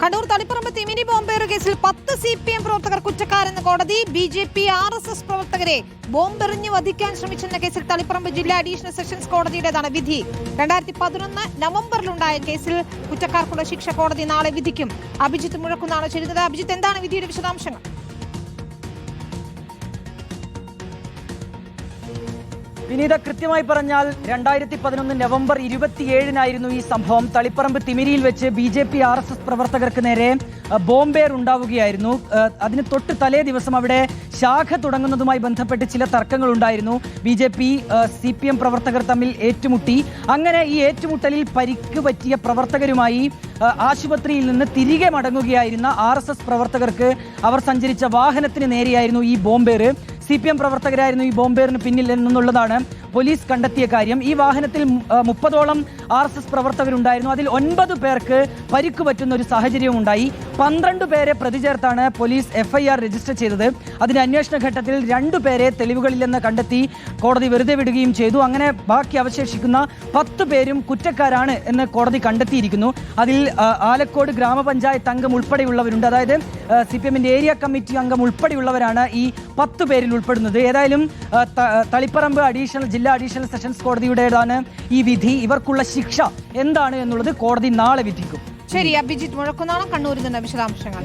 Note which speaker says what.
Speaker 1: കണ്ണൂർ തളിപ്പറമ്പ് തിമിനി ബോംബേറ് കേസിൽ 10 CPM പ്രവർത്തകർ കുറ്റക്കാരെന്ന് കോടതി. BJP RSS പ്രവർത്തകരെ ബോംബെറിഞ്ഞ് വധിക്കാൻ ശ്രമിച്ചെന്ന കേസിൽ തളിപ്പറമ്പ് ജില്ലാ അഡീഷണൽ സെഷൻസ് കോടതിയുടേതാണ് വിധി. 2011 നവംബറിലുണ്ടായ കേസിൽ കുറ്റക്കാർക്കുള്ള ശിക്ഷ കോടതി നാളെ വിധിക്കും. അഭിജിത്ത് മുഴക്കുന്നാണ് ചേരുന്നത്. അഭിജിത്ത്, എന്താണ് വിധിയുടെ വിശദാംശങ്ങൾ?
Speaker 2: വിനീത, കൃത്യമായി പറഞ്ഞാൽ 2011 നവംബർ 27-നായിരുന്നു ഈ സംഭവം. തളിപ്പറമ്പ് തിമിരിയിൽ വെച്ച് BJP RSS പ്രവർത്തകർക്ക് നേരെ ബോംബേർ ഉണ്ടാവുകയായിരുന്നു. അതിന് തൊട്ട് തലേ ദിവസം അവിടെ ശാഖ തുടങ്ങുന്നതുമായി ബന്ധപ്പെട്ട് ചില തർക്കങ്ങൾ ഉണ്ടായിരുന്നു. BJP CPM പ്രവർത്തകർ തമ്മിൽ ഏറ്റുമുട്ടി. അങ്ങനെ ഈ ഏറ്റുമുട്ടലിൽ പരിക്ക് പറ്റിയ പ്രവർത്തകരുമായി ആശുപത്രിയിൽ നിന്ന് തിരികെ മടങ്ങുകയായിരുന്ന RSS പ്രവർത്തകർക്ക് അവർ സഞ്ചരിച്ച വാഹനത്തിന് നേരെയായിരുന്നു ഈ ബോംബേർ. CPM പ്രവർത്തകരായിരുന്നു ഈ ബോംബേറിന് പിന്നിൽ എന്നുള്ളതാണ് പോലീസ് കണ്ടെത്തിയ കാര്യം. ഈ വാഹനത്തിൽ 30ഓളം RSS പ്രവർത്തകരുണ്ടായിരുന്നു. അതിൽ 9 പേർക്ക് പരിക്ക് പറ്റുന്ന ഒരു സാഹചര്യവും ഉണ്ടായി. 12 പേരെ പ്രതി ചേർത്താണ് പോലീസ് FIR രജിസ്റ്റർ ചെയ്തത്. അതിന്റെ അന്വേഷണ ഘട്ടത്തിൽ 2 പേരെ തെളിവുകളില്ലെന്ന് കണ്ടെത്തി കോടതി വെറുതെ വിടുകയും ചെയ്തു. അങ്ങനെ ബാക്കി അവശേഷിക്കുന്ന 10 പേരും കുറ്റക്കാരാണ് എന്ന് കോടതി കണ്ടെത്തിയിരിക്കുന്നു. അതിൽ ആലക്കോട് ഗ്രാമപഞ്ചായത്ത് അംഗം ഉൾപ്പെടെയുള്ളവരുണ്ട്. അതായത് CPMന്റെ ഏരിയ കമ്മിറ്റി അംഗം ഉൾപ്പെടെയുള്ളവരാണ് ഈ 10 പേരിൽ ഉൾപ്പെടുന്നത്. ഏതായാലും തളിപ്പറമ്പ് ജില്ലാ അഡീഷണൽ സെഷൻസ് കോടതിയുടേതാണ് ഈ വിധി. ഇവർക്കുള്ള ശിക്ഷ എന്താണ് എന്നുള്ളത് കോടതി നാളെ വിധിക്കും.
Speaker 1: ശരി, അഭിജിത്ത് മുഴക്കുന്നാണ് കണ്ണൂരിൽ നിന്ന് വിശദാംശങ്ങൾ.